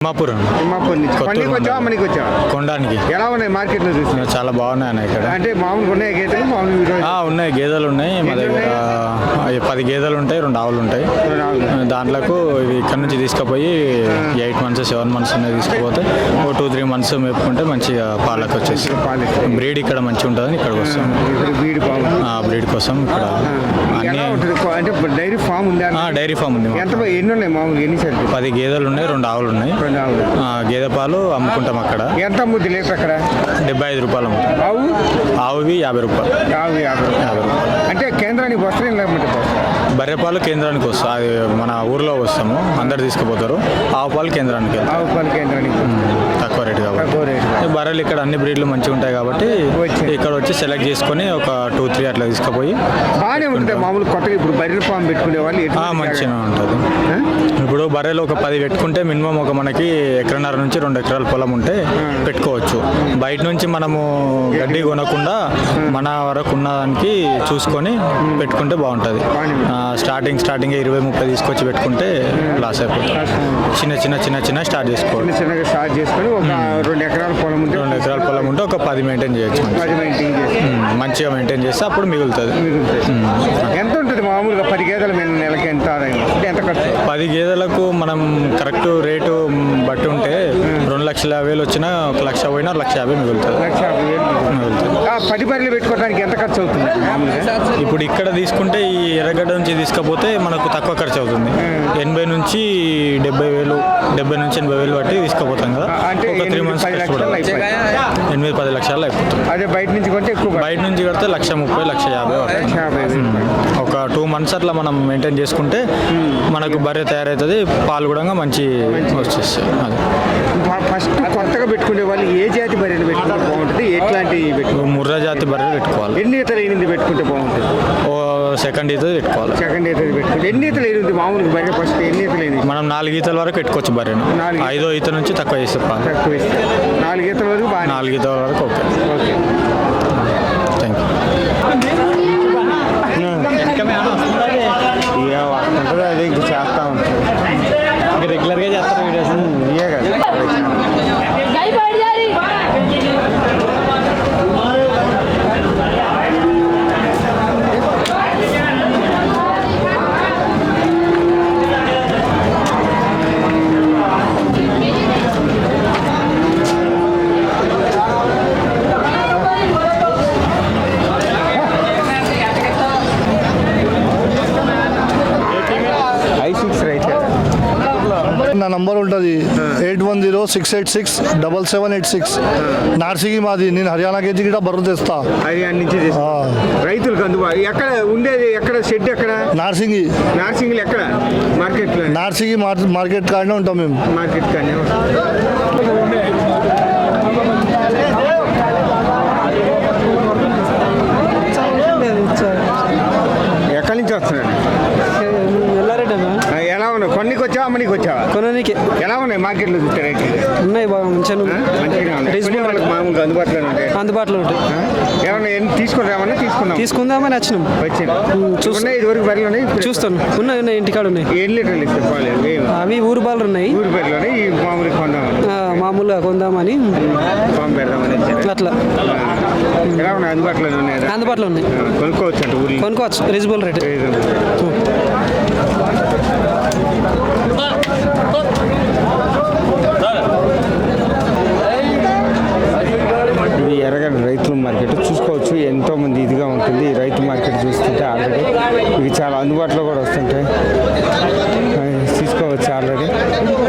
తిమ్మాపూర్ కొనడానికి ఎలా ఉన్నాయి మార్కెట్ లో చూసి? చాలా బాగున్నాయి అన్న ఇక్కడ. అంటే మామూలుగా ఉన్నాయి గేదెలు? ఉన్నాయి గేదెలు ఉన్నాయి మా దగ్గర. 10 గేదెలు ఉంటాయి, 2 ఆవులు ఉంటాయి. దాంట్లోకి ఇవి ఇక్కడ నుంచి తీసుకుపోయి 8 months 7 months ఉన్నాయి తీసుకుపోతే 2-3 months మేపుకుంటే మంచిగా పాలకు వచ్చేసి బ్రీడ్ ఇక్కడ మంచిగా ఉంటుందని ఇక్కడికి వస్తాం. బ్రీడ్ కోసం ఇక్కడ అంటే డైరీ ఫామ్ ఉంది. డైరీ ఫామ్ ఉంది. ఎన్ని ఉన్నాయి మామూలు? ఎన్ని 10 గేదెలు ఉన్నాయి, 2 ఆవులు ఉన్నాయి. గేదె పాలు అమ్ముకుంటాం అక్కడ. ఎంత అమ్ముద్ది లీటర్ అక్కడ? 75 రూపాయలు అమ్ముతాం. ఆవువి 50 రూపాయలు. అంటే కేంద్రానికి వస్తాయి లేకపోతే బర్రె పాలు కేంద్రానికి వస్తాయి. అది మన ఊర్లో వస్తాము, అందరు తీసుకుపోతారు. ఆవు పాలు కేంద్రానికి తక్కువ రేటు కాబట్టి. బర్రెలు ఇక్కడ అన్ని బ్రీడ్లు మంచిగా ఉంటాయి కాబట్టి ఇక్కడ వచ్చి సెలెక్ట్ చేసుకొని ఒక 2-3 అట్లా తీసుకుపోయి బాగానే ఉంటాయి. మామూలు కొత్తగా ఇప్పుడు బర్రెల ఫామ్ పెట్టుకునే వాళ్ళు మంచిగా ఉంటుంది. ఇప్పుడు బర్రెలు ఒక 10 పెట్టుకుంటే మినిమం ఒక మనకి 1.5 నుంచి 2 ఎకరాల పొలం ఉంటే పెట్టుకోవచ్చు. బయట నుంచి మనము గడ్డి కొనకుండా మన వరకు ఉన్నదానికి చూసుకొని పెట్టుకుంటే బాగుంటుంది. స్టార్టింగ్ 20-30 తీసుకొచ్చి పెట్టుకుంటే లాస్ అయిపోతుంది. చిన్న స్టార్ట్ చేసుకోవాలి. స్టార్ట్ చేసుకొని ఒక 2 ఎకరాల పొలం ఉంటే 2 ఎకరాల పొలం ఉంటే ఒక 10 మెయింటైన్ చేయొచ్చు. మంచిగా మెయింటైన్ చేస్తే అప్పుడు మిగులుతుంది. ఎంత ఉంటుంది మామూలుగా 10 గేదెల మీద నెలకి ఎంత ఆదాయం? ఎంత ఖర్చు? 10 గేదెలకు మనం కరెక్ట్ రేటు బట్టి ఉంటే 2,50,000 వచ్చినా 1,00,000 పోయినా 1,50,000 మిగులుతుంది. 10 బర్రెలు పెట్టుకోవడానికి ఎంత ఖర్చు అవుతుంది ఇప్పుడు ఇక్కడ తీసుకుంటే ఈ ఎర్రగడ్డ నుంచి తీసుకపోతే మనకు తక్కువ ఖర్చు అవుతుంది. 80 నుంచి 70,000, 70 నుంచి 80,000 బట్టి తీసుకుపోతాం కదా. ఒక 3 months 8-10 లక్షలు అయిపోతుంది. అదే బయట నుంచి కొంటే ఎక్కువ. బయట నుంచి కడితే 1,30,000, 1,50,000. ఒక 2 months అట్లా మనం మెయింటైన్ చేసుకుంటే మనకు బర్రె తయారవుతుంది. పాలు కూడా మంచి వచ్చేస్తాయి. అది ఫస్ట్ కొత్తగా పెట్టుకునే వాళ్ళు ఏ జాతి బర్రెలు పెట్టుకుంటే బాగుంటుంది? ఎట్లాంటి ముర్రా జాతి బర్రెలు పెట్టుకోవాలి. ఎన్ని ఈతలు ఎనిమిది పెట్టుకుంటే బాగుంటుంది? సెకండ్ ఈత పెట్టుకోవాలి. సెకండ్ ఈత పెట్టుకుంటే ఎన్ని ఈతలు ఎనిమిది మామూలుగా బర్రె? ఫస్ట్ ఎన్ని ఈతలు ఎనిమిది? మనం 4 ఈతల వరకు పెట్టుకోవచ్చు బర్రెను. 5వ ఈత నుంచి తక్కువ చేస్తే పాలు. 4 ఈతల వరకు 4 ఈతల వరకు ఓకే. Thank you. అదే ఇంక చేస్తా ఉంటాం. రెగ్యులర్గా చేస్తారు వీడియోస్. ఇవే కదా. నా నంబర్ ఉంటుంది 8106867786. నార్సింగి మాది. నేను హర్యానాకి వచ్చి కూడా బర్రె తెస్తా. హర్యానా నుంచి రైతులకు అందుబాటు. ఎక్కడ ఉండేది? ఎక్కడ షెడ్? ఎక్కడ? నార్సింగి. నార్సింగిలో ఎక్కడ? మార్కెట్ లో. నార్సింగి మార్కెట్ కాడనే ఉంటాం మేము. మార్కెట్ కాడనే. ఎక్కడి నుంచి వస్తున్నాడు? ఎలా ఉన్నాయి? కొన్నికి వచ్చావా అమ్మనికి వచ్చావా? కొననీకి. ఎలా ఉన్నాయి మార్కెట్లో చూస్తే రేట్లు? ఉన్నాయి బాగా మంచిగా వాళ్ళకి మామూలుగా అందుబాటులో ఉంటాయి. ఏమన్నా తీసుకుంటామని తీసుకుందామని వచ్చినాం. చూస్తున్నాయి ఇదివరకు బర్రెలు ఉన్నాయి. చూస్తాను. ఉన్నాయి ఇంటికాడ ఉన్నాయి. 7 లీటర్లు ఇస్తే పాలు అవి ఊరు బాలు ఉన్నాయి. ఊరు బర్రెలు ఈ మామూలుగా కొందామని ఫామ్ పెడదామని అట్లా. ఎలా ఉన్నాయి? అందుబాటులో ఉన్నాయి. కొనుక్కోవచ్చు అంటే ఊరు కొనుక్కోవచ్చు. Reasonable rate. ఇది ఎర్రగడ్డ రైతుల మార్కెట్ చూసుకోవచ్చు. ఎంతోమంది ఇదిగా ఉంటుంది ఈ రైతు మార్కెట్ చూస్తుంటే. ఆల్రెడీ ఇవి చాలా అందుబాటులో కూడా వస్తుంటాయి. తీసుకోవచ్చు. ఆల్రెడీ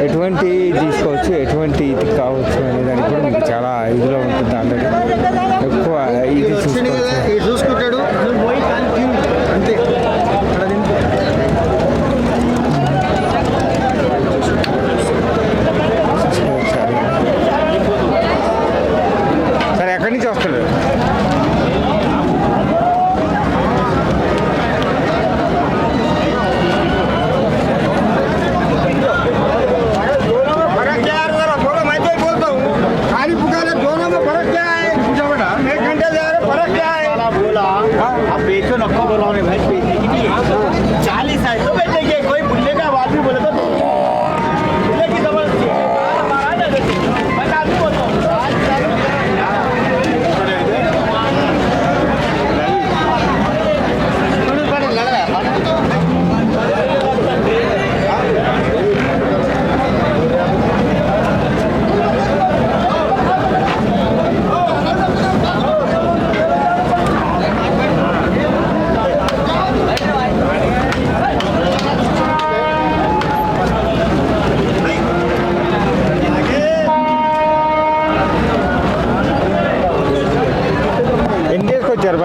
ఎటువంటి తీసుకోవచ్చు, ఎటువంటి ఇది కావచ్చు అనే దానికి కూడా మీకు చాలా ఇదిలో ఉంటుంది. ఆల్రెడీ ఎక్కువ ఇది చూసుకుంటాడు అంతే. సరే, ఎక్కడి నుంచి వస్తాడు?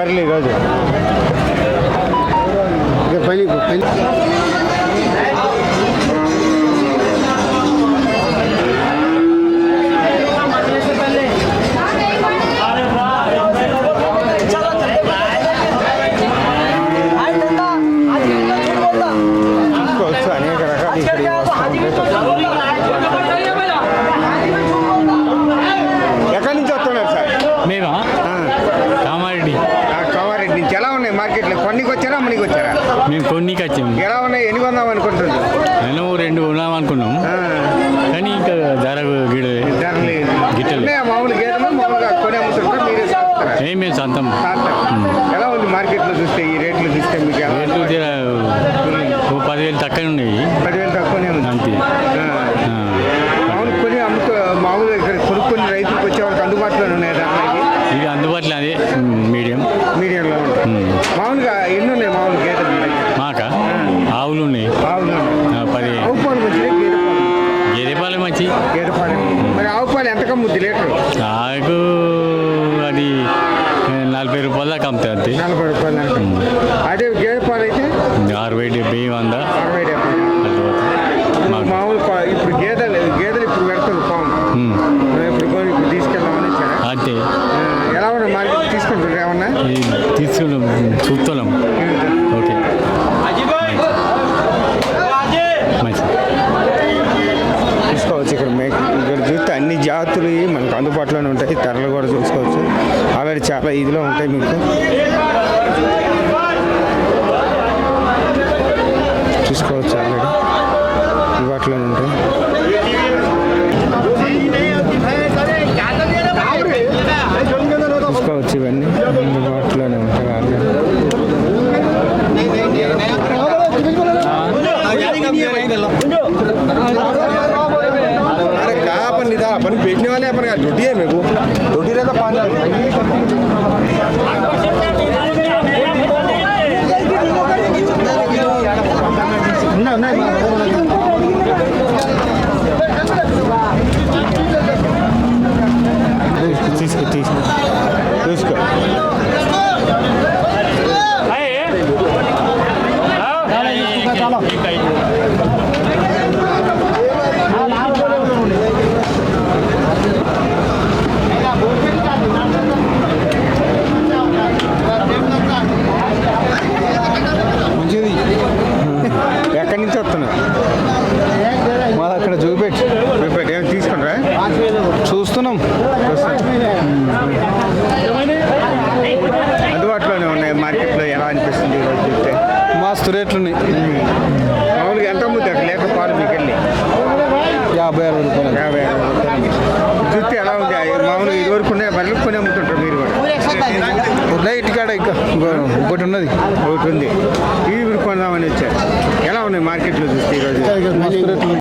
ధరలు ఈరోజు? చూసుకోవచ్చు అనేక రకాలు ఇక్కడ ఎక్కడి నుంచి వస్తున్నారు సార్? మేమా కామారెడ్డి కామారెడ్డి నుంచి. ఎలా ఉన్నాయి మార్కెట్లో? కొన్నికి వచ్చారా అమ్మనికి వచ్చారా? మేము కొన్నికి వచ్చాము. ఎలా ఉన్నాయి? ఎన్ని కొందాం అనుకుంటున్నారు? నేను 2 ఉన్నాం అనుకున్నాం, కానీ ఇంకా ధర ధరలు గిట్టలేదు. ఉన్నాయా మామూలు గేదెలు? మామూలుగా కొని అమ్ముతుంటారా మీరే సాగుతారా? మేము సొంతం. ఎలా ఉంది మార్కెట్లో చూస్తే? ఈ రేట్లు చూస్తే మీకు ఎలా రేట్లు జర ఓ 10,000 తక్కువ ఉన్నాయి. 10,000 తక్కువనే ఉంది అంతే. మామూలు కొని అమ్ముతూ మామూలుగా ఇక్కడ కొనుక్కొని రైతులకు వచ్చే వాళ్ళకి అందుబాటులో ఉన్నాయి ధరలు ఇవి? ఇది అందుబాటులో అదే మీడియం. మీడియంలో ఉంటాయి. మామూలుగా ఎన్ని ఉన్నాయి మామూలు గేదెలు మీ దగ్గర? మాక ఆవులు ఉన్నాయి. ఆవులు 10. ఆవు పాలు మంచిది, గేదె పాలు? గేదె పాలు మంచి. గేదె పాలు. మరి ఆవు పాలు ఎంత కమ్ముద్ది లీటర్? నాకు అది 40 రూపాయల దాకా అమ్ముతాయి అంతే. 40 రూపాయలు దాకా. అదే గేదె పాలు అయితే 60, 70, 100. 60, 70. మామూలు ఇప్పుడు గేదెలు ఇప్పుడు పెడుతుంది పాము. ఇప్పుడు తీసుకెళ్దామని వచ్చారా? అంతే. ఎలా ఉన్నాయి మార్కెట్? తీసుకుంటారు ఏమన్నా? తీసుకున్నాం, చూస్తున్నాం. ఓకే, మంచి. చూసుకోవచ్చు ఇక్కడ ఇక్కడ చూస్తే అన్ని జాతులు మనకు అందుబాటులోనే ఉంటాయి. ధరలు కూడా చూసుకోవచ్చు. ఆల్రెడీ చాలా ఇదిలో ఉంటాయి మీకు. చూసుకోవచ్చు ఆల్రెడీ అందుబాటులోనే ఉంటాయి. చూసుకోవచ్చు ఇవన్నీ అందుబాటులోనే ఉంటాయి ఆల్రెడీ. अरे कहा अपन नहीं था, अपन बेचने वाले अपन का ड्यूटी है मेरे को, ड्यूटी रहता 5,000। చూసుకో మంచిది. ఎక్కడి నుంచి వస్తున్నా? మాది అక్కడ చూపెట్టి ఏమైనా తీసుకుంటారా? చూస్తున్నాం. అందుబాటులోనే ఉన్నాయి మార్కెట్లో. ఎలా అనిపిస్తుంది ఈరోజు చూస్తే? మస్తు రేట్లు ఉన్నాయి. మామూలుగా ఎంత అమ్ముతుంది అక్కడ లీటర్ పాలు మీకు వెళ్ళి? 50-60 రూపాయలు. 50-60 రూపాయలు. చూస్తే ఎలా ఉంది? మామూలుగా ఇదివరకు ఉన్నాయి బర్రెలు కొని అమ్ముతుంటారు మీరు కూడా? ఉన్నాయి ఇంటికాడ ఇంకా ఒకటి ఉన్నది. ఒకటి ఉంది. ఇది కొందామని వచ్చారు. ఎలా ఉన్నాయి మార్కెట్లో చూస్తే ఈరోజు? మస్తు రేట్లు.